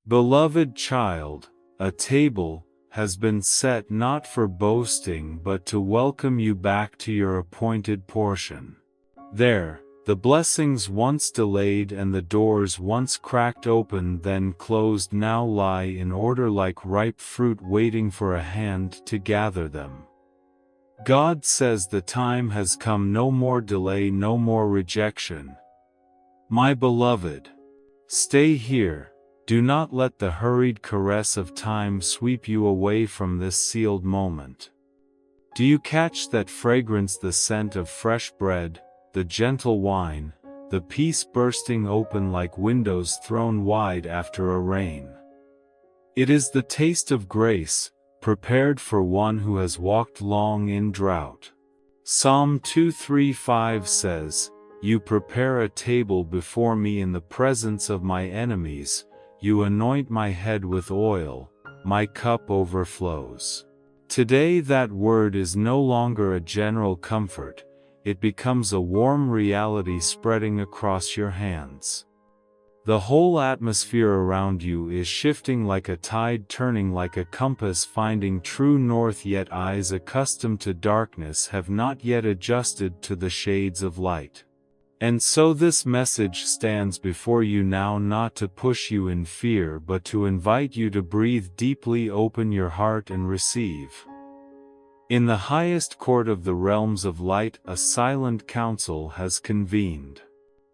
Beloved child, a table has been set not for boasting but to welcome you back to your appointed portion. There, the blessings once delayed and the doors once cracked open then closed now lie in order like ripe fruit waiting for a hand to gather them. God says the time has come, no more delay, no more rejection. My beloved, stay here. Do not let the hurried caress of time sweep you away from this sealed moment. Do you catch that fragrance, the scent of fresh bread, the gentle wine, the peace bursting open like windows thrown wide after a rain? It is the taste of grace, prepared for one who has walked long in drought. Psalm 2:3-5 says, "You prepare a table before me in the presence of my enemies. You anoint my head with oil, my cup overflows." Today that word is no longer a general comfort, it becomes a warm reality spreading across your hands. The whole atmosphere around you is shifting like a tide, turning like a compass, finding true north, yet eyes accustomed to darkness have not yet adjusted to the shades of light. And so this message stands before you now, not to push you in fear but to invite you to breathe deeply, open your heart and receive. In the highest court of the realms of light a silent council has convened.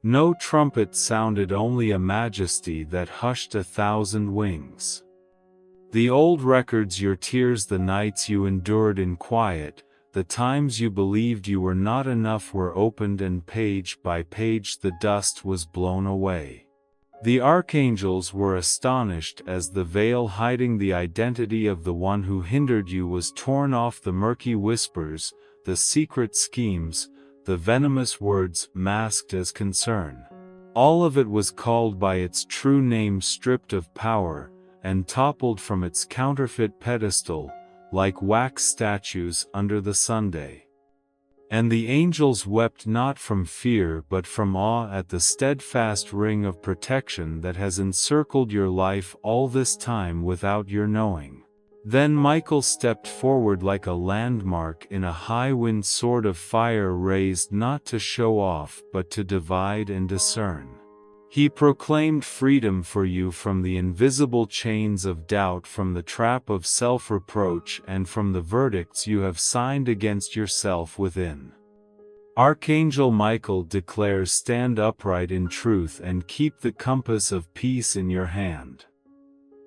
No trumpet sounded, only a majesty that hushed 1,000 wings. The old records, your tears, the nights you endured in quiet, the times you believed you were not enough were opened, and page by page the dust was blown away. The archangels were astonished as the veil hiding the identity of the one who hindered you was torn off. The murky whispers, the secret schemes, the venomous words masked as concern. All of it was called by its true name, stripped of power, and toppled from its counterfeit pedestal, like wax statues under the sunday. And the angels wept not from fear but from awe at the steadfast ring of protection that has encircled your life all this time without your knowing. Then Michael stepped forward like a landmark in a high wind, sword of fire raised not to show off but to divide and discern. He proclaimed freedom for you from the invisible chains of doubt, from the trap of self-reproach, and from the verdicts you have signed against yourself within. Archangel Michael declares, stand upright in truth and keep the compass of peace in your hand.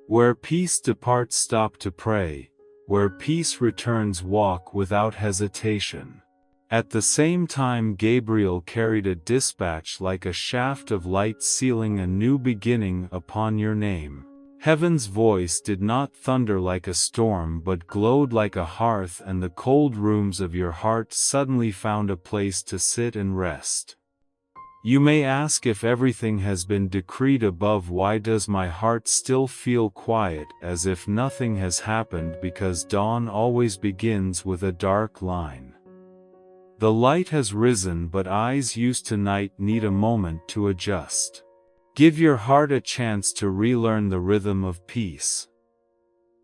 Where peace departs, stop to pray. Where peace returns, walk without hesitation. At the same time Gabriel carried a dispatch like a shaft of light, sealing a new beginning upon your name. Heaven's voice did not thunder like a storm but glowed like a hearth, and the cold rooms of your heart suddenly found a place to sit and rest. You may ask, if everything has been decreed above, why does my heart still feel quiet, as if nothing has happened? Because dawn always begins with a dark line. The light has risen, but eyes used to night need a moment to adjust. Give your heart a chance to relearn the rhythm of peace.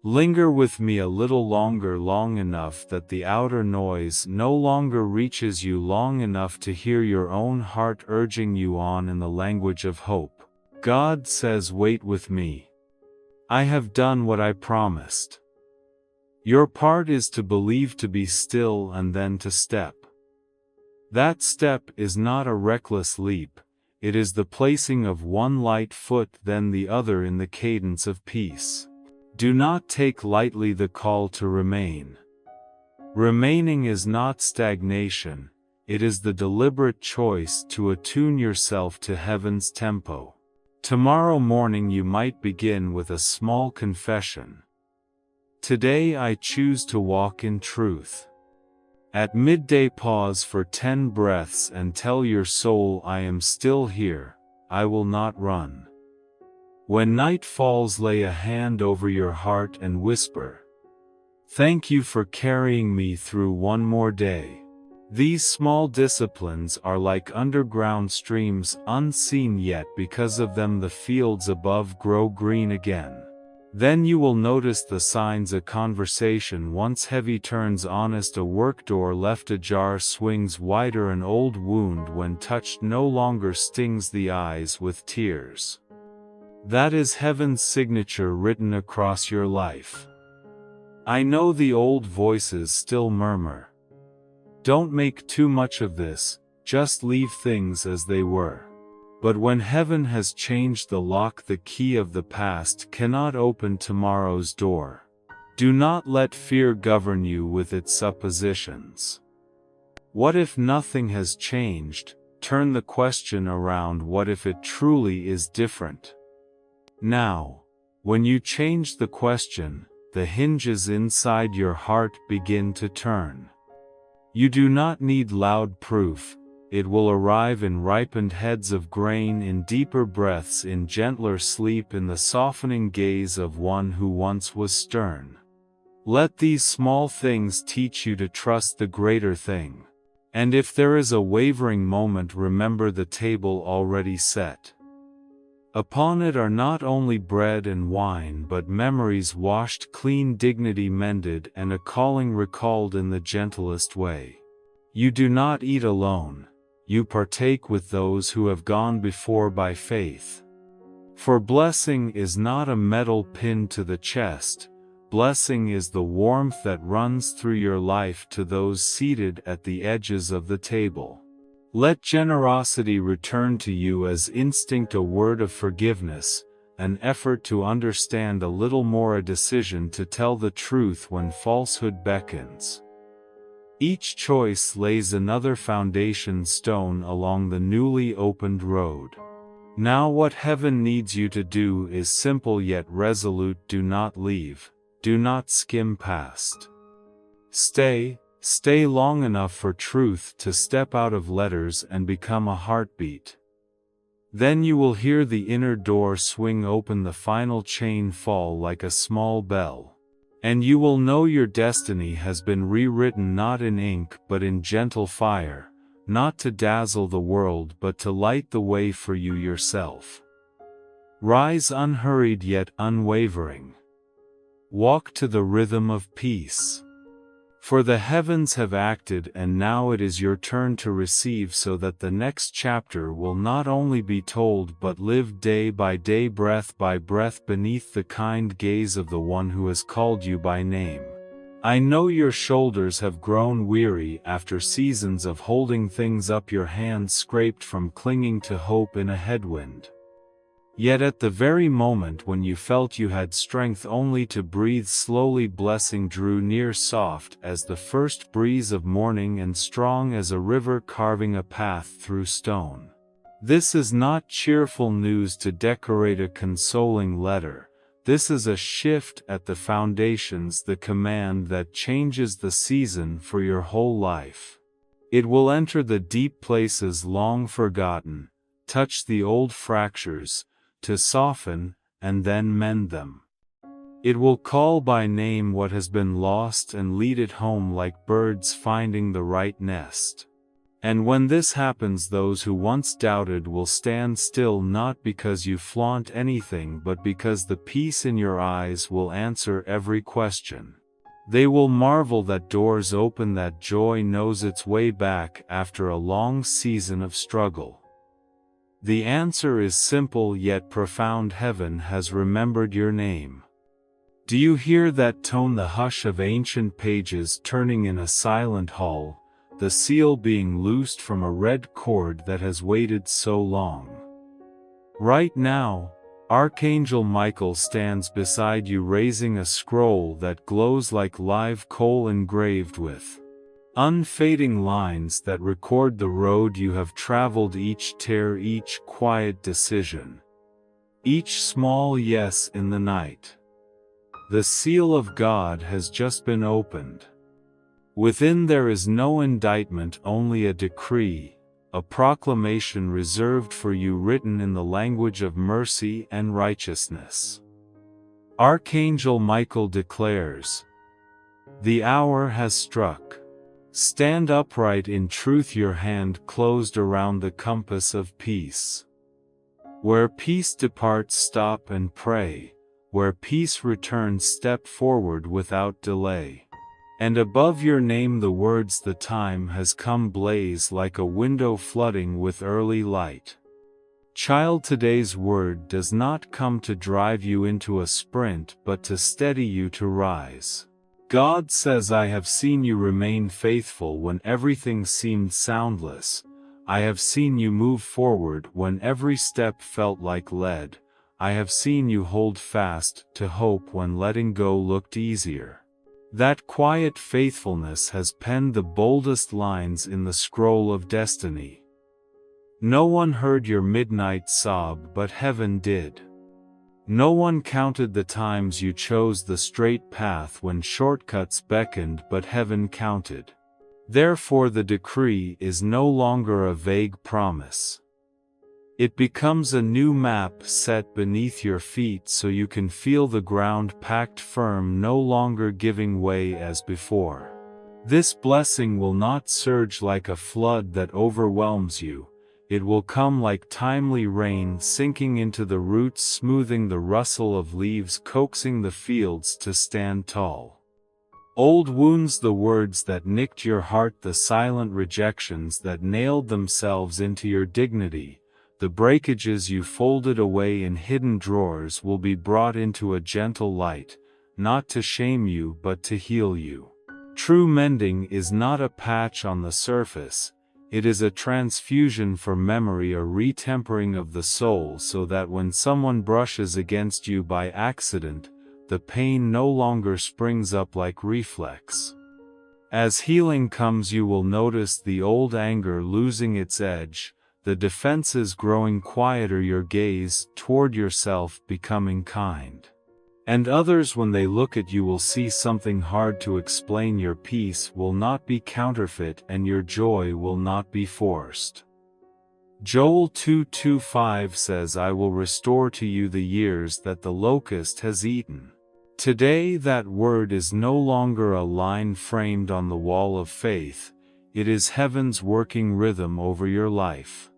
Linger with me a little longer, long enough that the outer noise no longer reaches you, long enough to hear your own heart urging you on in the language of hope. God says, wait with me. I have done what I promised. Your part is to believe, to be still, and then to step. That step is not a reckless leap, it is the placing of one light foot then the other in the cadence of peace. Do not take lightly the call to remain. Remaining is not stagnation, it is the deliberate choice to attune yourself to heaven's tempo. Tomorrow morning you might begin with a small confession. Today I choose to walk in truth. At midday pause for 10 breaths and tell your soul, I am still here, I will not run. When night falls, lay a hand over your heart and whisper, thank you for carrying me through one more day. These small disciplines are like underground streams, unseen yet because of them the fields above grow green again. Then you will notice the signs: a conversation once heavy turns honest, a work door left ajar swings wider, an old wound when touched no longer stings the eyes with tears. That is heaven's signature written across your life. I know the old voices still murmur. Don't make too much of this, just leave things as they were. But when heaven has changed the lock, the key of the past cannot open tomorrow's door. Do not let fear govern you with its suppositions. What if nothing has changed? Turn the question around: what if it truly is different? Now, when you change the question, the hinges inside your heart begin to turn. You do not need loud proof. It will arrive in ripened heads of grain, in deeper breaths, in gentler sleep, in the softening gaze of one who once was stern. Let these small things teach you to trust the greater thing. And if there is a wavering moment, remember the table already set. Upon it are not only bread and wine, but memories washed clean, dignity mended, and a calling recalled in the gentlest way. You do not eat alone. You partake with those who have gone before by faith. For blessing is not a medal pinned to the chest. Blessing is the warmth that runs through your life to those seated at the edges of the table. Let generosity return to you as instinct, a word of forgiveness, an effort to understand a little more, a decision to tell the truth when falsehood beckons. Each choice lays another foundation stone along the newly opened road. Now what heaven needs you to do is simple yet resolute: do not leave, do not skim past. Stay long enough for truth to step out of letters and become a heartbeat. Then you will hear the inner door swing open, the final chain fall like a small bell. And you will know your destiny has been rewritten, not in ink but in gentle fire, not to dazzle the world but to light the way for you yourself. Rise unhurried yet unwavering. Walk to the rhythm of peace. For the heavens have acted, and now it is your turn to receive, so that the next chapter will not only be told but lived day by day, breath by breath, beneath the kind gaze of the one who has called you by name. I know your shoulders have grown weary after seasons of holding things up, your hands scraped from clinging to hope in a headwind. Yet at the very moment when you felt you had strength only to breathe slowly, blessing drew near, soft as the first breeze of morning and strong as a river carving a path through stone. This is not cheerful news to decorate a consoling letter. This is a shift at the foundations, the command that changes the season for your whole life. It will enter the deep places long forgotten, touch the old fractures, to soften, and then mend them. It will call by name what has been lost and lead it home like birds finding the right nest. And when this happens, those who once doubted will stand still, not because you flaunt anything but because the peace in your eyes will answer every question. They will marvel that doors open, that joy knows its way back after a long season of struggle. The answer is simple yet profound: heaven has remembered your name. Do you hear that tone, the hush of ancient pages turning in a silent hall, the seal being loosed from a red cord that has waited so long? Right now, Archangel Michael stands beside you, raising a scroll that glows like live coal, engraved with unfading lines that record the road you have traveled, each tear, each quiet decision, each small yes in the night. The seal of God has just been opened. Within there is no indictment, only a decree, a proclamation reserved for you, written in the language of mercy and righteousness. Archangel Michael declares, "The hour has struck. Stand upright in truth, your hand closed around the compass of peace. Where peace departs, stop and pray. Where peace returns, step forward without delay. And above your name the words, the time has come, blaze like a window flooding with early light. Child, today's word does not come to drive you into a sprint but to steady you to rise. God says, I have seen you remain faithful when everything seemed soundless. I have seen you move forward when every step felt like lead. I have seen you hold fast to hope when letting go looked easier. That quiet faithfulness has penned the boldest lines in the scroll of destiny. No one heard your midnight sob, but heaven did. No one counted the times you chose the straight path when shortcuts beckoned, but heaven counted. Therefore the decree is no longer a vague promise. It becomes a new map set beneath your feet so you can feel the ground packed firm, no longer giving way as before. This blessing will not surge like a flood that overwhelms you. It will come like timely rain, sinking into the roots, smoothing the rustle of leaves, coaxing the fields to stand tall. Old wounds, the words that nicked your heart, the silent rejections that nailed themselves into your dignity, the breakages you folded away in hidden drawers will be brought into a gentle light, not to shame you but to heal you. True mending is not a patch on the surface. It is a transfusion for memory, a retempering of the soul, so that when someone brushes against you by accident, the pain no longer springs up like reflex. As healing comes, you will notice the old anger losing its edge, the defenses growing quieter, your gaze toward yourself becoming kind. And others, when they look at you, will see something hard to explain. Your peace will not be counterfeit and your joy will not be forced. Joel 2:5 says, I will restore to you the years that the locust has eaten. Today that word is no longer a line framed on the wall of faith, it is heaven's working rhythm over your life.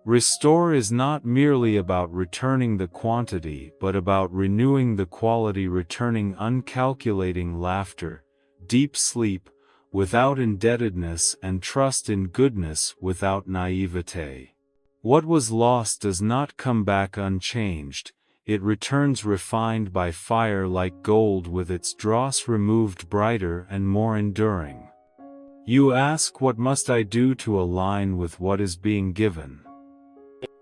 Restore is not merely about returning the quantity but about renewing the quality, returning uncalculating laughter, deep sleep, without indebtedness, and trust in goodness without naivete. What was lost does not come back unchanged, it returns refined by fire like gold, with its dross removed, brighter and more enduring. You ask, what must I do to align with what is being given?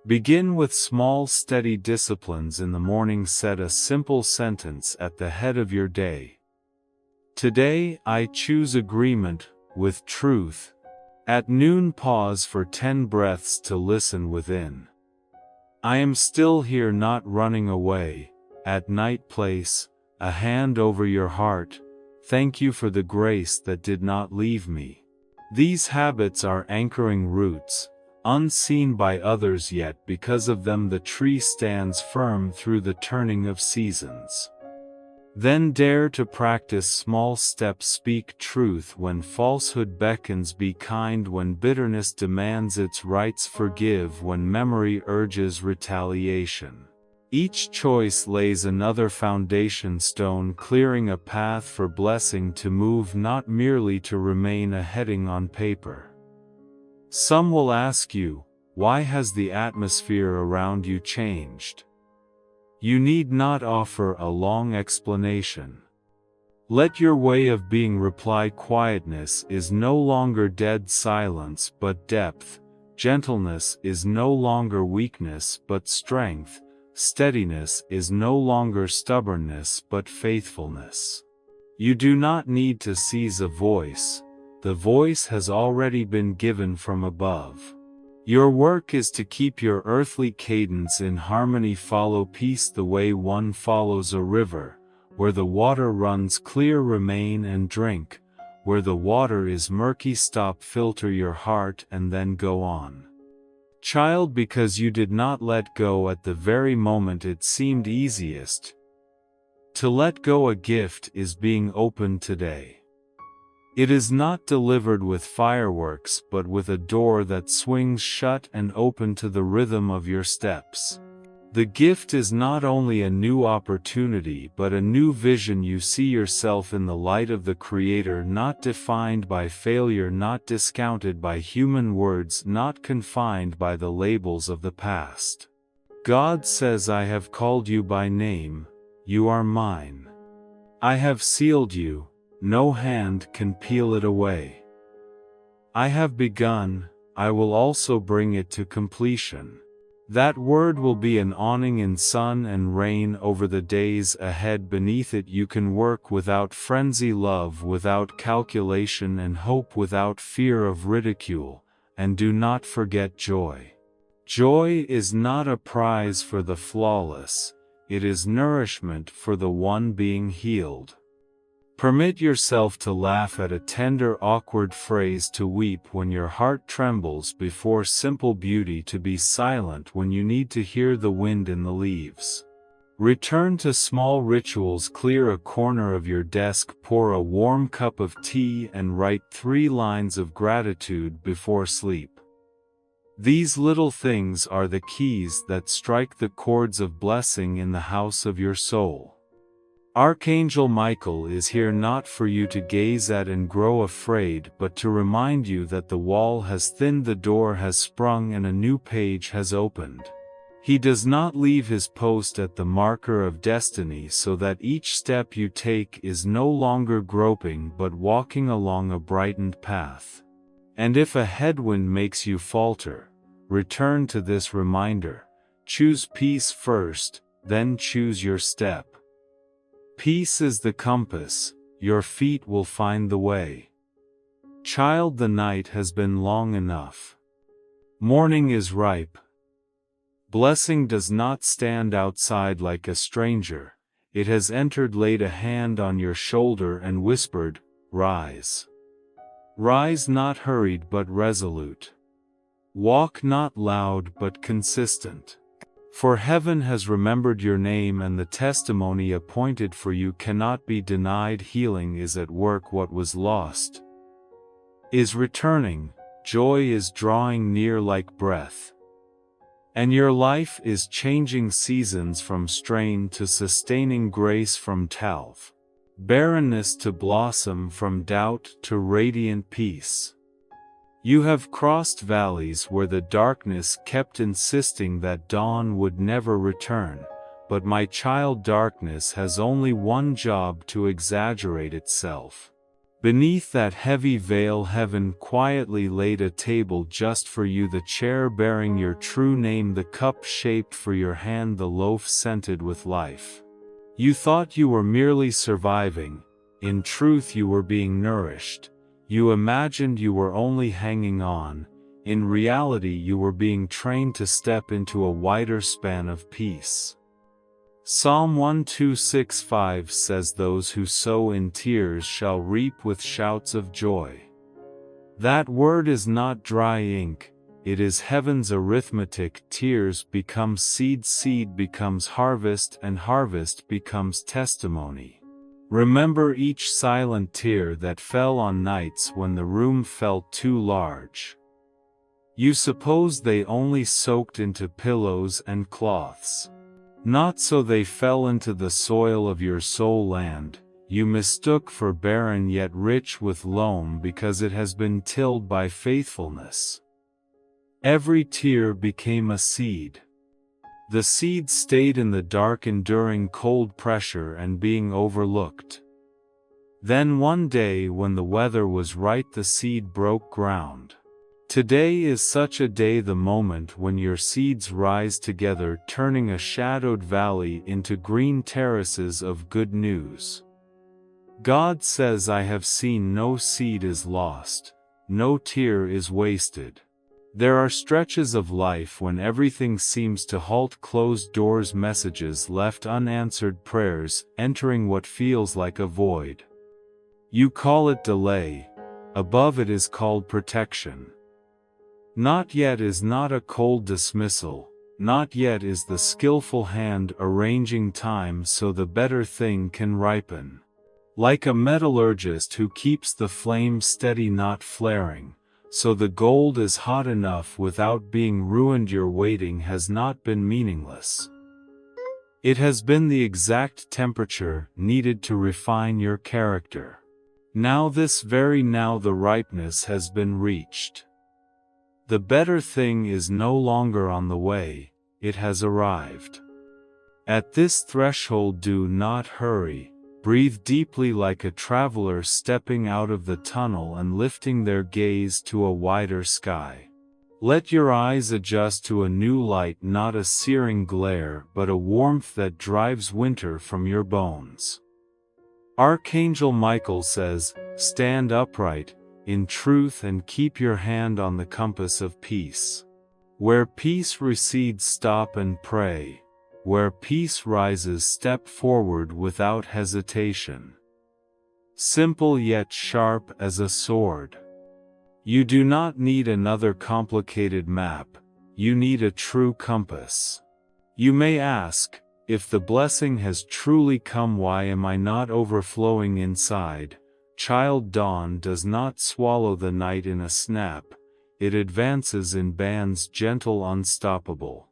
Begin with small, steady disciplines. In the morning, set a simple sentence at the head of your day. Today, I choose agreement with truth. At noon, pause for 10 breaths to listen within. I am still here, not running away. At night, place a hand over your heart. Thank you for the grace that did not leave me. These habits are anchoring roots, unseen by others, yet because of them the tree stands firm through the turning of seasons. Then dare to practice small steps, speak truth when falsehood beckons, be kind when bitterness demands its rights, forgive when memory urges retaliation. Each choice lays another foundation stone, clearing a path for blessing to move, not merely to remain a heading on paper. Some will ask you, why has the atmosphere around you changed? You need not offer a long explanation. Let your way of being reply, quietness is no longer dead silence but depth, gentleness is no longer weakness but strength, steadiness is no longer stubbornness but faithfulness. You do not need to seize a voice. The voice has already been given from above. Your work is to keep your earthly cadence in harmony. Follow peace the way one follows a river. Where the water runs clear, remain and drink. Where the water is murky, stop, filter your heart and then go on. Child, because you did not let go at the very moment it seemed easiest. To let go a gift is being open today. It is not delivered with fireworks but with a door that swings shut and open to the rhythm of your steps. The gift is not only a new opportunity but a new vision. You see yourself in the light of the Creator, not defined by failure, not discounted by human words, not confined by the labels of the past. God says, I have called you by name, you are mine. I have sealed you, no hand can peel it away. I have begun, I will also bring it to completion. That word will be an awning in sun and rain over the days ahead. Beneath it you can work without frenzy, love without calculation, and hope without fear of ridicule. And do not forget joy. Joy is not a prize for the flawless, it is nourishment for the one being healed. Permit yourself to laugh at a tender, awkward phrase, to weep when your heart trembles before simple beauty, to be silent when you need to hear the wind in the leaves. Return to small rituals. Clear a corner of your desk, pour a warm cup of tea, and write 3 lines of gratitude before sleep. These little things are the keys that strike the chords of blessing in the house of your soul. Archangel Michael is here not for you to gaze at and grow afraid, but to remind you that the wall has thinned, the door has sprung, and a new page has opened. He does not leave his post at the marker of destiny, so that each step you take is no longer groping but walking along a brightened path. And if a headwind makes you falter, return to this reminder: choose peace first, then choose your step. Peace is the compass, your feet will find the way. Child, the night has been long enough. Morning is ripe. Blessing does not stand outside like a stranger, it has entered, laid a hand on your shoulder and whispered, rise. Rise, not hurried but resolute. Walk not loud but consistent. For heaven has remembered your name, and the testimony appointed for you cannot be denied. Healing is at work. What was lost is returning. Joy is drawing near like breath. And your life is changing seasons, from strain to sustaining grace, from talv, barrenness to blossom, from doubt to radiant peace. You have crossed valleys where the darkness kept insisting that dawn would never return, but my child, darkness has only one job: to exaggerate itself. Beneath that heavy veil, heaven quietly laid a table just for you, the chair bearing your true name, the cup shaped for your hand, the loaf scented with life. You thought you were merely surviving, in truth you were being nourished. You imagined you were only hanging on, in reality you were being trained to step into a wider span of peace. Psalm 126:5 says, those who sow in tears shall reap with shouts of joy. That word is not dry ink, it is heaven's arithmetic. Tears become seed, seed becomes harvest, and harvest becomes testimony. Remember each silent tear that fell on nights when the room felt too large. You suppose they only soaked into pillows and cloths. Not so, they fell into the soil of your soul land, you mistook for barren yet rich with loam, because it has been tilled by faithfulness. Every tear became a seed. The seed stayed in the dark, enduring cold pressure and being overlooked. Then one day when the weather was right, the seed broke ground. Today is such a day, the moment when your seeds rise together, turning a shadowed valley into green terraces of good news. God says, I have seen no seed is lost, no tear is wasted. There are stretches of life when everything seems to halt: closed doors, messages left unanswered, prayers entering what feels like a void. You call it delay, above it is called protection. Not yet is not a cold dismissal, not yet is the skillful hand arranging time so the better thing can ripen. Like a metallurgist who keeps the flame steady, not flaring, so the gold is hot enough without being ruined. Your waiting has not been meaningless. It has been the exact temperature needed to refine your character. Now, this very now, the ripeness has been reached. The better thing is no longer on the way, it has arrived. At this threshold, do not hurry. Breathe deeply like a traveler stepping out of the tunnel and lifting their gaze to a wider sky. Let your eyes adjust to a new light, not a searing glare, but a warmth that drives winter from your bones. Archangel Michael says, stand upright, in truth, and keep your hand on the compass of peace. Where peace recedes, stop and pray. Where peace rises, step forward without hesitation. Simple yet sharp as a sword. You do not need another complicated map, you need a true compass. You may ask, if the blessing has truly come, why am I not overflowing inside? Child, dawn does not swallow the night in a snap, it advances in bands, gentle, unstoppable.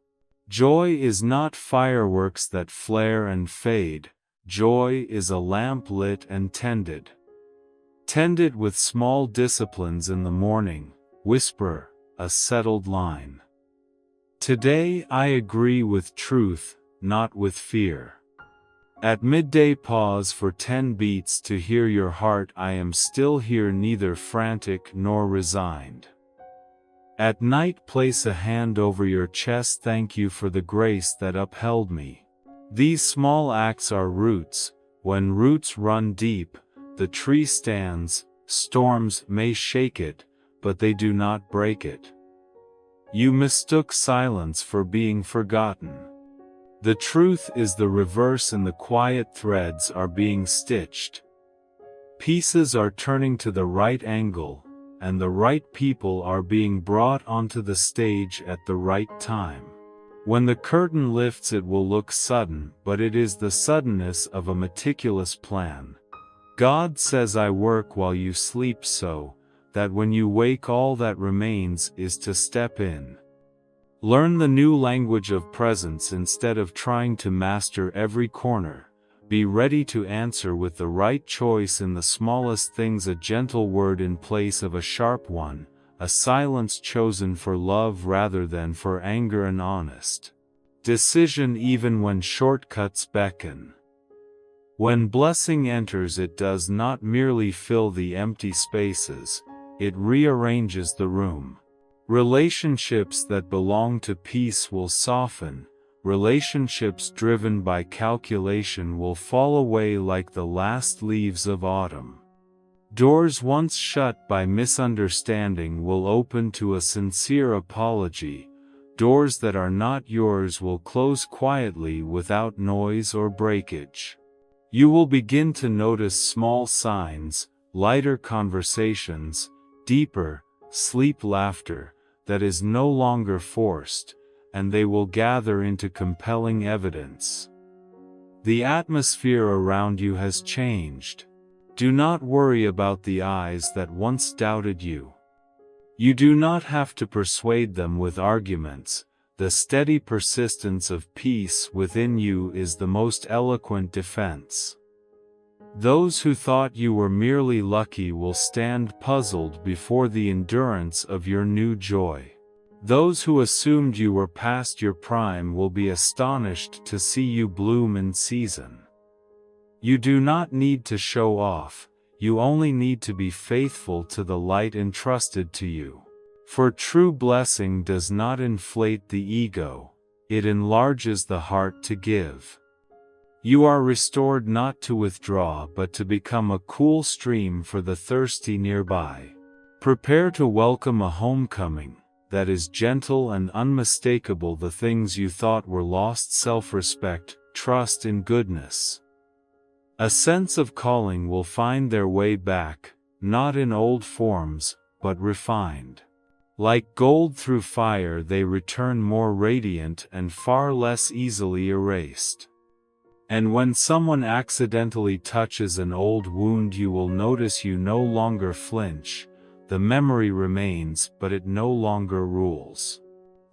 Joy is not fireworks that flare and fade, joy is a lamp lit and tended. Tend it with small disciplines in the morning, whisper a settled line. Today I agree with truth, not with fear. At midday, pause for 10 beats to hear your heart. I am still here, neither frantic nor resigned. At night, place a hand over your chest. Thank you for the grace that upheld me. These small acts are roots. When roots run deep, the tree stands. Storms may shake it, but they do not break it. You mistook silence for being forgotten. The truth is the reverse, and the quiet threads are being stitched. Pieces are turning to the right angle, and the right people are being brought onto the stage at the right time. When the curtain lifts, it will look sudden, but it is the suddenness of a meticulous plan. God says, I work while you sleep, so that when you wake, all that remains is to step in. Learn the new language of presence instead of trying to master every corner. Be ready to answer with the right choice in the smallest things, a gentle word in place of a sharp one, a silence chosen for love rather than for anger, an honest decision even when shortcuts beckon. When blessing enters, it does not merely fill the empty spaces, it rearranges the room. Relationships that belong to peace will soften. Relationships driven by calculation will fall away like the last leaves of autumn. Doors once shut by misunderstanding will open to a sincere apology. Doors that are not yours will close quietly without noise or breakage. You will begin to notice small signs, lighter conversations, deeper, sleep laughter, that is no longer forced, and they will gather into compelling evidence. The atmosphere around you has changed. Do not worry about the eyes that once doubted you. You do not have to persuade them with arguments. The steady persistence of peace within you is the most eloquent defense. Those who thought you were merely lucky will stand puzzled before the endurance of your new joy. Those who assumed you were past your prime will be astonished to see you bloom in season. You do not need to show off, you only need to be faithful to the light entrusted to you. For true blessing does not inflate the ego, it enlarges the heart to give. You are restored not to withdraw but to become a cool stream for the thirsty nearby. Prepare to welcome a homecoming that is gentle and unmistakable. The things you thought were lost, self-respect, trust in goodness, a sense of calling, will find their way back, not in old forms, but refined. Like gold through fire, they return more radiant and far less easily erased. And when someone accidentally touches an old wound, you will notice you no longer flinch. The memory remains, but it no longer rules.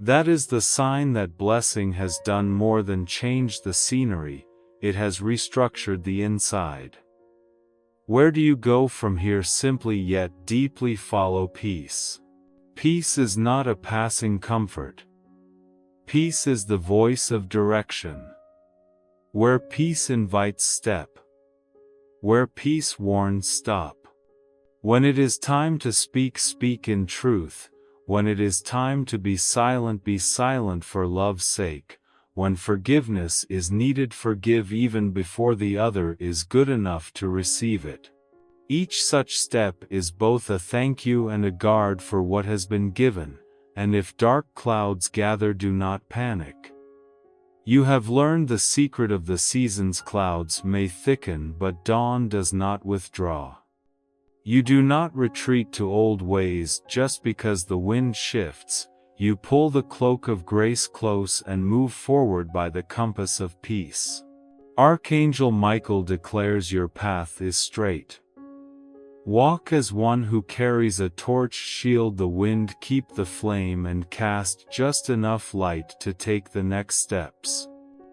That is the sign that blessing has done more than change the scenery, it has restructured the inside. Where do you go from here? Simply yet deeply follow peace. Peace is not a passing comfort. Peace is the voice of direction. Where peace invites, step. Where peace warns, stop. When it is time to speak, speak in truth. When it is time to be silent for love's sake. When forgiveness is needed, forgive even before the other is good enough to receive it. Each such step is both a thank you and a guard for what has been given, and if dark clouds gather, do not panic. You have learned the secret of the seasons. Clouds may thicken, but dawn does not withdraw. You do not retreat to old ways just because the wind shifts. You pull the cloak of grace close and move forward by the compass of peace. Archangel Michael declares your path is straight. Walk as one who carries a torch, shield the wind, keep the flame, and cast just enough light to take the next steps.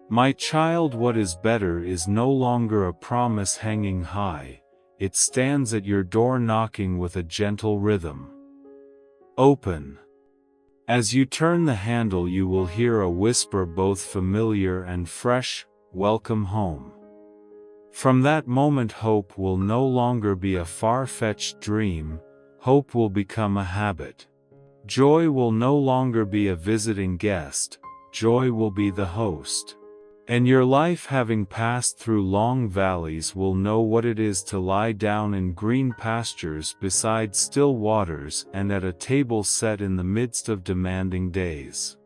My child, what is better is no longer a promise hanging high. It stands at your door knocking with a gentle rhythm. Open. As you turn the handle, you will hear a whisper both familiar and fresh, welcome home. From that moment, hope will no longer be a far-fetched dream, hope will become a habit. Joy will no longer be a visiting guest, joy will be the host. And your life, having passed through long valleys, will know what it is to lie down in green pastures beside still waters and at a table set in the midst of demanding days.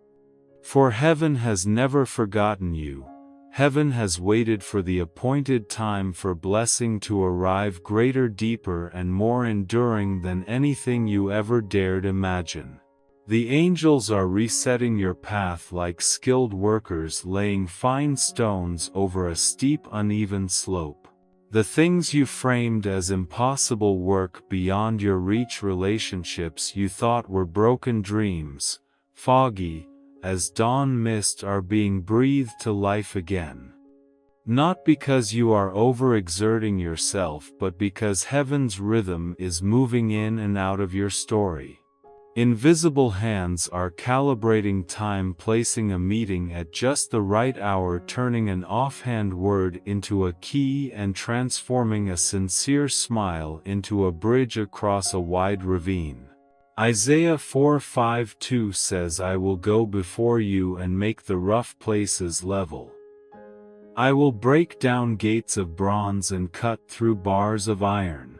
For heaven has never forgotten you. Heaven has waited for the appointed time for blessing to arrive, greater, deeper, and more enduring than anything you ever dared imagine. The angels are resetting your path like skilled workers laying fine stones over a steep, uneven slope. The things you framed as impossible work beyond your reach, relationships you thought were broken dreams, foggy as dawn mist, are being breathed to life again. Not because you are overexerting yourself, but because heaven's rhythm is moving in and out of your story. Invisible hands are calibrating time, placing a meeting at just the right hour, turning an offhand word into a key, and transforming a sincere smile into a bridge across a wide ravine. Isaiah 4:5-2 says, I will go before you and make the rough places level. I will break down gates of bronze and cut through bars of iron.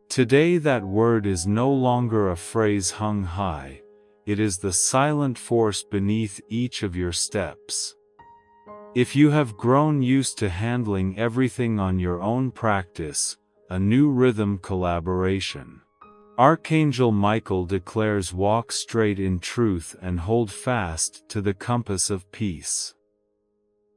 Today that word is no longer a phrase hung high, it is the silent force beneath each of your steps. If you have grown used to handling everything on your own, practice a new rhythm, collaboration. Archangel Michael declares, walk straight in truth and hold fast to the compass of peace.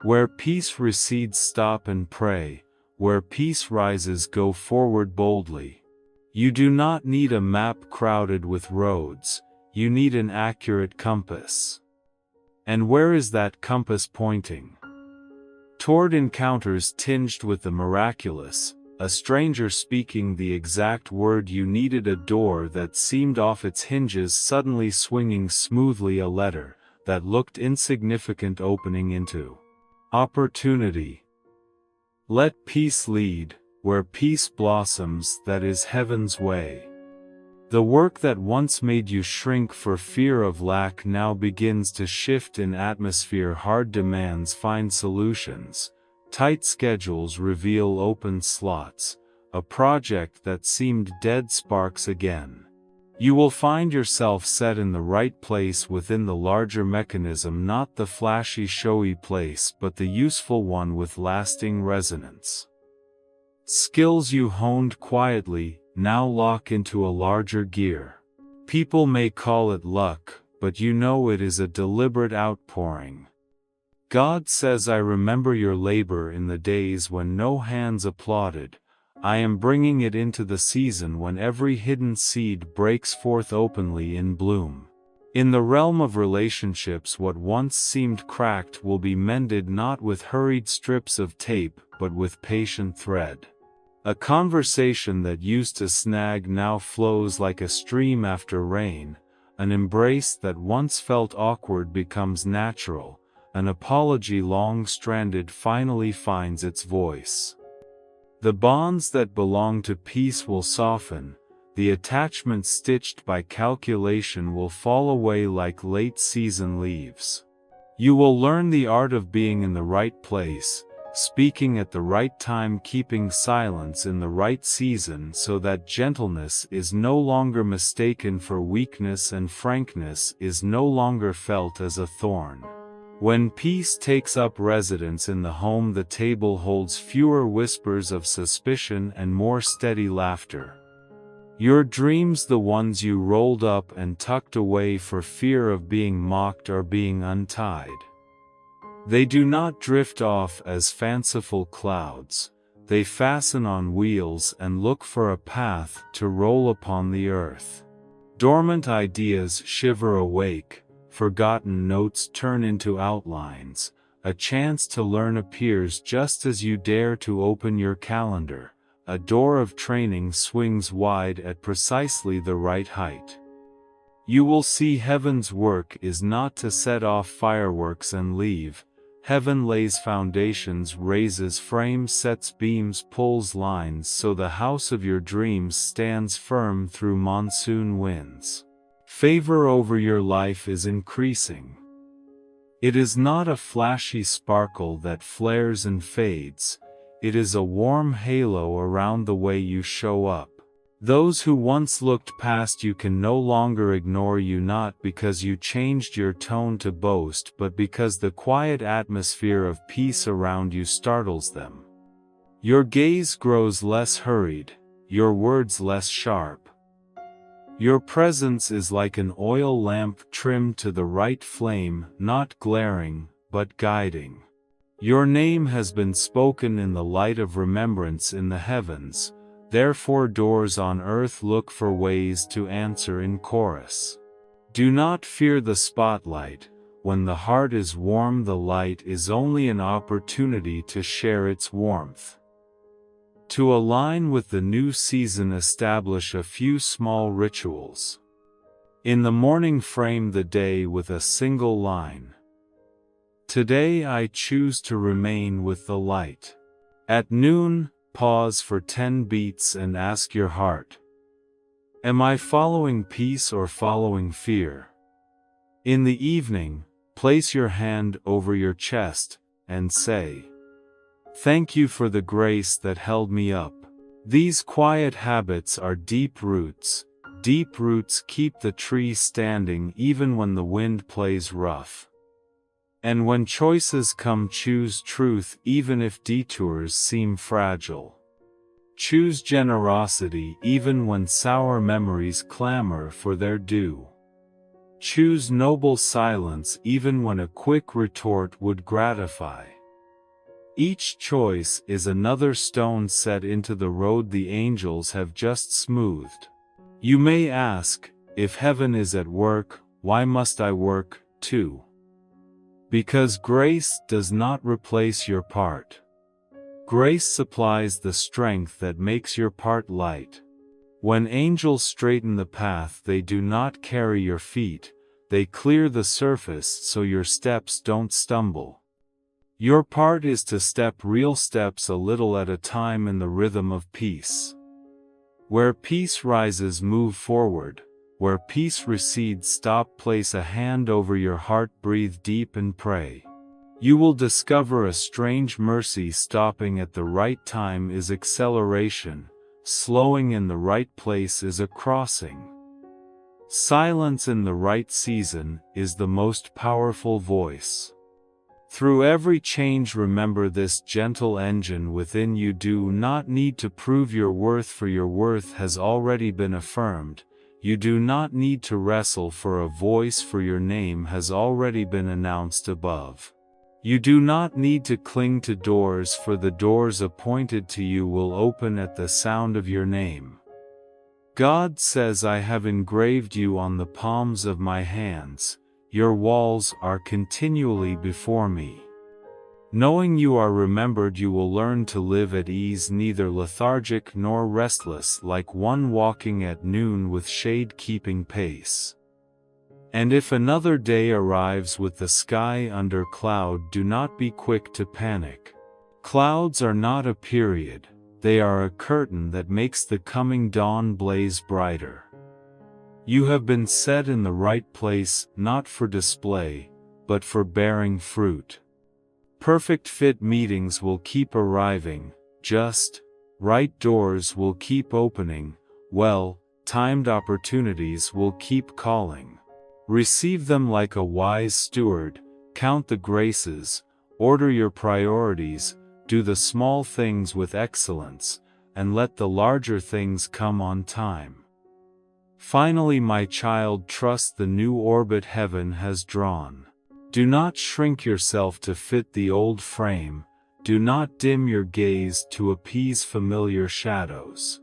Where peace recedes, stop and pray. Where peace rises, go forward boldly. You do not need a map crowded with roads, you need an accurate compass. And where is that compass pointing? Toward encounters tinged with the miraculous, a stranger speaking the exact word you needed, a door that seemed off its hinges suddenly swinging smoothly, a letter that looked insignificant opening into opportunity. Let peace lead. Where peace blossoms, that is heaven's way. The work that once made you shrink for fear of lack now begins to shift in atmosphere. Hard demands find solutions. Tight schedules reveal open slots. A project that seemed dead sparks again. You will find yourself set in the right place within the larger mechanism, not the flashy, showy place, but the useful one with lasting resonance. Skills you honed quietly now lock into a larger gear. People may call it luck, but you know it is a deliberate outpouring. God says, I remember your labor in the days when no hands applauded. I am bringing it into the season when every hidden seed breaks forth openly in bloom. In the realm of relationships, what once seemed cracked will be mended not with hurried strips of tape but with patient thread. A conversation that used to snag now flows like a stream after rain. An embrace that once felt awkward becomes natural. An apology long stranded finally finds its voice. The bonds that belong to peace will soften. The attachment stitched by calculation will fall away like late-season leaves. You will learn the art of being in the right place, speaking at the right time, keeping silence in the right season, so that gentleness is no longer mistaken for weakness and frankness is no longer felt as a thorn. When peace takes up residence in the home, the table holds fewer whispers of suspicion and more steady laughter. Your dreams, the ones you rolled up and tucked away for fear of being mocked, are being untied. They do not drift off as fanciful clouds. They fasten on wheels and look for a path to roll upon the earth. Dormant ideas shiver awake. Forgotten notes turn into outlines. A chance to learn appears just as you dare to open your calendar. A door of training swings wide at precisely the right height. You will see heaven's work is not to set off fireworks and leave. Heaven lays foundations, raises frames, sets beams, pulls lines, so the house of your dreams stands firm through monsoon winds. Favor over your life is increasing. It is not a flashy sparkle that flares and fades. It is a warm halo around the way you show up. Those who once looked past you can no longer ignore you, not because you changed your tone to boast, but because the quiet atmosphere of peace around you startles them. Your gaze grows less hurried, your words less sharp. Your presence is like an oil lamp trimmed to the right flame, not glaring, but guiding. Your name has been spoken in the light of remembrance in the heavens, therefore doors on earth look for ways to answer in chorus. Do not fear the spotlight. When the heart is warm, the light is only an opportunity to share its warmth. To align with the new season, establish a few small rituals. In the morning, frame the day with a single line. Today I choose to remain with the light. At noon, pause for 10 beats and ask your heart, am I following peace or following fear? In the evening, place your hand over your chest and say, thank you for the grace that held me up. These quiet habits are deep roots. Deep roots keep the tree standing even when the wind plays rough. And when choices come, choose truth even if detours seem fragile. Choose generosity even when sour memories clamor for their due. Choose noble silence even when a quick retort would gratify. Each choice is another stone set into the road the angels have just smoothed. You may ask, if heaven is at work, why must I work too? Because grace does not replace your part. Grace supplies the strength that makes your part light. When angels straighten the path, they do not carry your feet, they clear the surface so your steps don't stumble. Your part is to step real steps a little at a time in the rhythm of peace. Where peace rises, move forward. Where peace recedes, stop. Place a hand over your heart, breathe deep and pray. You will discover a strange mercy. Stopping at the right time is acceleration. Slowing in the right place is a crossing. Silence in the right season is the most powerful voice. Through every change, remember this gentle engine within you do not need to prove your worth, for your worth has already been affirmed. You do not need to wrestle for a voice, for your name has already been announced above. You do not need to cling to doors, for the doors appointed to you will open at the sound of your name. God says, I have engraved you on the palms of my hands, your walls are continually before me. Knowing you are remembered, you will learn to live at ease, neither lethargic nor restless, like one walking at noon with shade, keeping pace. And if another day arrives with the sky under cloud, do not be quick to panic. Clouds are not a period, they are a curtain that makes the coming dawn blaze brighter. You have been set in the right place, not for display, but for bearing fruit. Perfect fit meetings will keep arriving, just right doors will keep opening, well-timed opportunities will keep calling. Receive them like a wise steward, count the graces, order your priorities, do the small things with excellence, and let the larger things come on time. Finally, my child, trust the new orbit heaven has drawn. Do not shrink yourself to fit the old frame, do not dim your gaze to appease familiar shadows.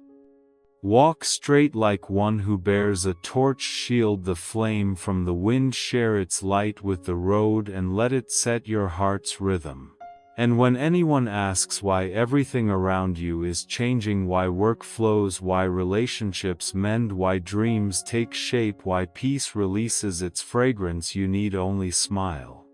Walk straight like one who bears a torch, shield the flame from the wind, share its light with the road, and let it set your heart's rhythm. And when anyone asks why everything around you is changing, why work flows, why relationships mend, why dreams take shape, why peace releases its fragrance, you need only smile.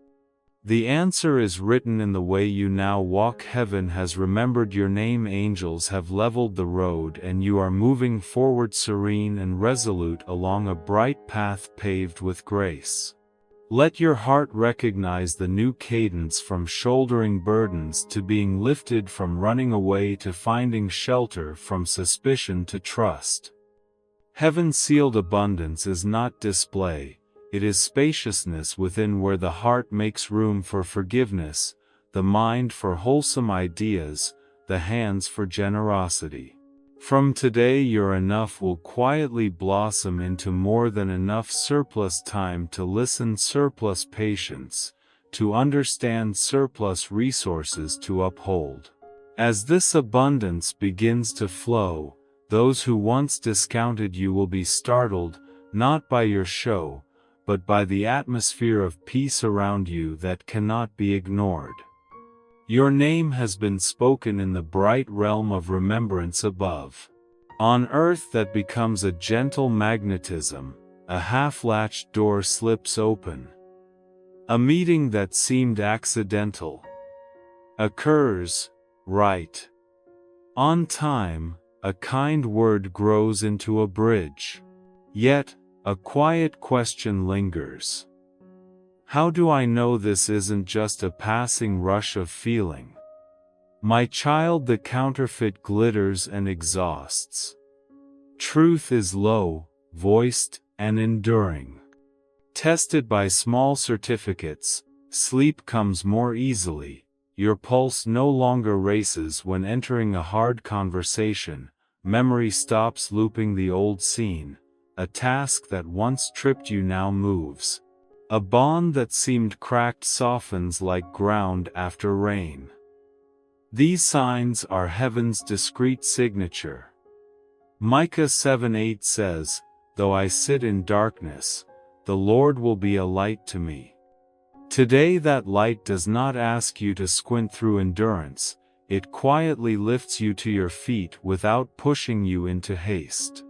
The answer is written in the way you now walk. Heaven has remembered your name, angels have leveled the road, and you are moving forward serene and resolute along a bright path paved with grace. Let your heart recognize the new cadence, from shouldering burdens to being lifted, from running away to finding shelter, from suspicion to trust. Heaven-sealed abundance is not display, it is spaciousness within, where the heart makes room for forgiveness, the mind for wholesome ideas, the hands for generosity. From today, your enough will quietly blossom into more than enough, surplus time to listen, surplus patience to understand, surplus resources to uphold. As this abundance begins to flow, those who once discounted you will be startled, not by your show, but by the atmosphere of peace around you that cannot be ignored. Your name has been spoken in the bright realm of remembrance above. On earth that becomes a gentle magnetism, a half-latched door slips open. A meeting that seemed accidental occurs, right on time, a kind word grows into a bridge. Yet, a quiet question lingers. How do I know this isn't just a passing rush of feeling? My child, the counterfeit glitters and exhausts. Truth is low, voiced, and enduring. Tested by small certificates, sleep comes more easily, your pulse no longer races when entering a hard conversation, memory stops looping the old scene, a task that once tripped you now moves. A bond that seemed cracked softens like ground after rain. These signs are heaven's discreet signature. Micah 7:8 says, "Though I sit in darkness, the Lord will be a light to me." Today that light does not ask you to squint through endurance, it quietly lifts you to your feet without pushing you into haste.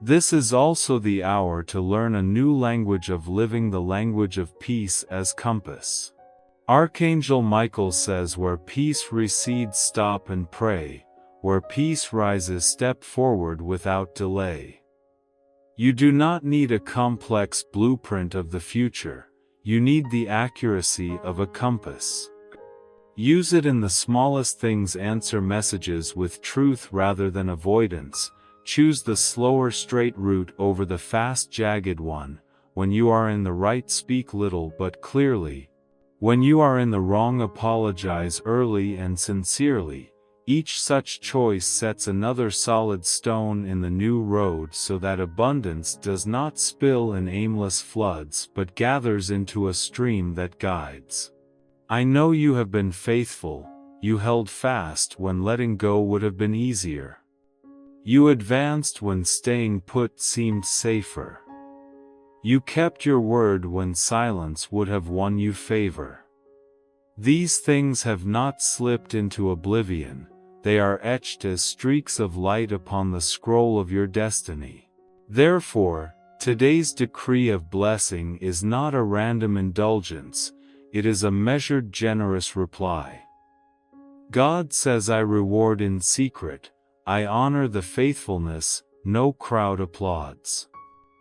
This is also the hour to learn a new language of living, the language of peace as compass. Archangel Michael says, where peace recedes, stop and pray, where peace rises, step forward without delay. You do not need a complex blueprint of the future, you need the accuracy of a compass. Use it in the smallest things, answer messages with truth rather than avoidance. Choose the slower straight route over the fast jagged one. When you are in the right, speak little but clearly. When you are in the wrong, apologize early and sincerely. Each such choice sets another solid stone in the new road, so that abundance does not spill in aimless floods but gathers into a stream that guides. I know you have been faithful, you held fast when letting go would have been easier. You advanced when staying put seemed safer. You kept your word when silence would have won you favor. These things have not slipped into oblivion, they are etched as streaks of light upon the scroll of your destiny. Therefore, today's decree of blessing is not a random indulgence, it is a measured generous reply. God says, I reward in secret, I honor the faithfulness, no crowd applauds.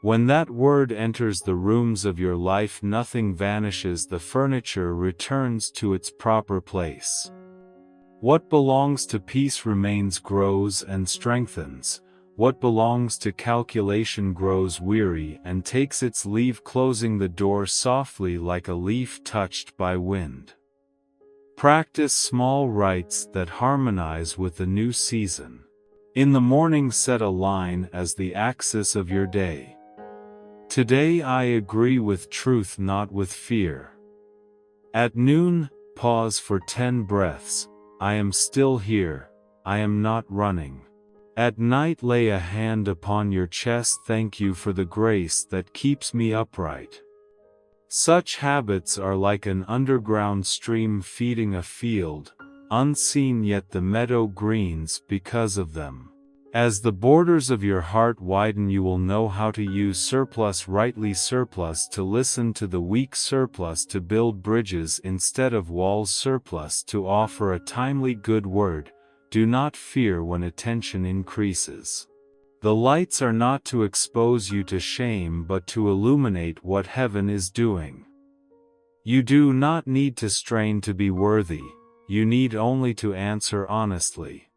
When that word enters the rooms of your life, nothing vanishes, the furniture returns to its proper place. What belongs to peace remains, grows and strengthens. What belongs to calculation grows weary and takes its leave, closing the door softly like a leaf touched by wind. Practice small rites that harmonize with the new season. In the morning, set a line as the axis of your day. Today I agree with truth, not with fear. At noon, pause for 10 breaths. I am still here, I am not running. At night, lay a hand upon your chest. Thank you for the grace that keeps me upright. Such habits are like an underground stream feeding a field, unseen, yet the meadow greens because of them. As the borders of your heart widen, you will know how to use surplus rightly, surplus to listen to the weak, surplus to build bridges instead of walls, surplus to offer a timely good word. Do not fear when attention increases. The lights are not to expose you to shame but to illuminate what heaven is doing. You do not need to strain to be worthy, you need only to answer honestly.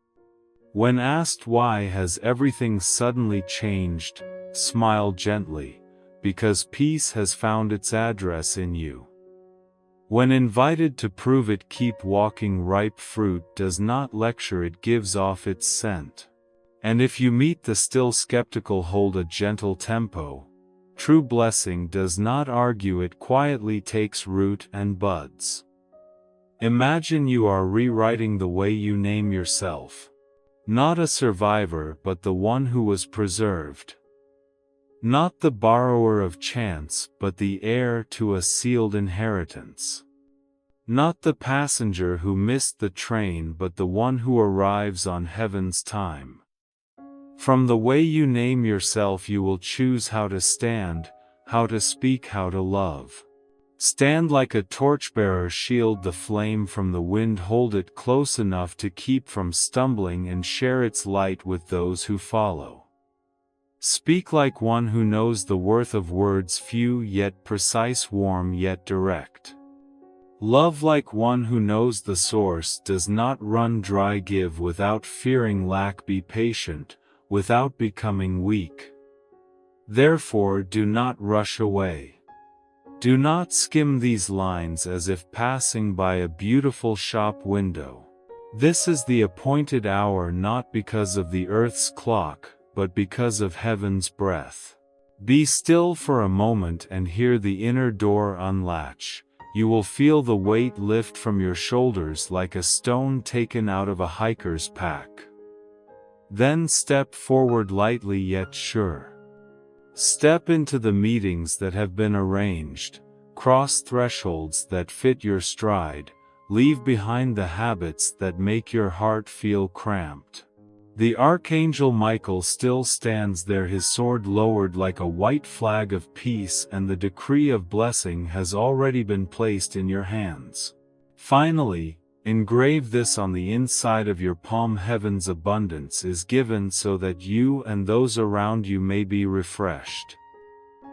When asked why has everything suddenly changed, smile gently, because peace has found its address in you. When invited to prove it, keep walking. Ripe fruit does not lecture, it gives off its scent. And if you meet the still skeptical, hold a gentle tempo. True blessing does not argue, it quietly takes root and buds. Imagine you are rewriting the way you name yourself. Not a survivor but the one who was preserved. Not the borrower of chance but the heir to a sealed inheritance. Not the passenger who missed the train but the one who arrives on heaven's time. From the way you name yourself you will choose how to stand, how to speak, how to love. Stand like a torchbearer, shield the flame from the wind, hold it close enough to keep from stumbling, and share its light with those who follow. Speak like one who knows the worth of words, few yet precise, warm yet direct. Love like one who knows the source, does not run dry, give without fearing lack, be patient, without becoming weak. Therefore do not rush away. Do not skim these lines as if passing by a beautiful shop window. This is the appointed hour, not because of the earth's clock, but because of heaven's breath. Be still for a moment and hear the inner door unlatch. You will feel the weight lift from your shoulders like a stone taken out of a hiker's pack. Then step forward lightly yet sure. Step into the meetings that have been arranged, cross thresholds that fit your stride, leave behind the habits that make your heart feel cramped. The Archangel Michael still stands there, his sword lowered like a white flag of peace, and the decree of blessing has already been placed in your hands. Finally, engrave this on the inside of your palm: heaven's abundance is given so that you and those around you may be refreshed.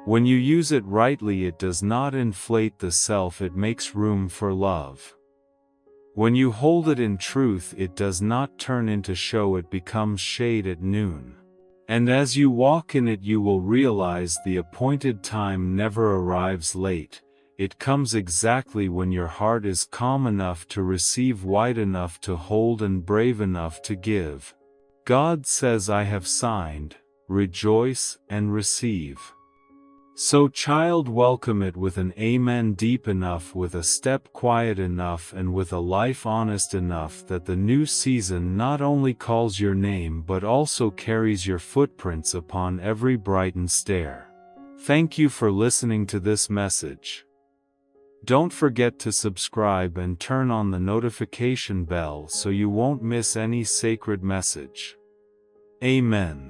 When you use it rightly, it does not inflate the self, it makes room for love. When you hold it in truth, it does not turn into show, it becomes shade at noon. And as you walk in it, you will realize the appointed time never arrives late. It comes exactly when your heart is calm enough to receive, wide enough to hold, and brave enough to give. God says, I have signed, rejoice and receive. So child, welcome it with an amen deep enough, with a step quiet enough, and with a life honest enough that the new season not only calls your name but also carries your footprints upon every brightened stair. Thank you for listening to this message. Don't forget to subscribe and turn on the notification bell so you won't miss any sacred message. Amen.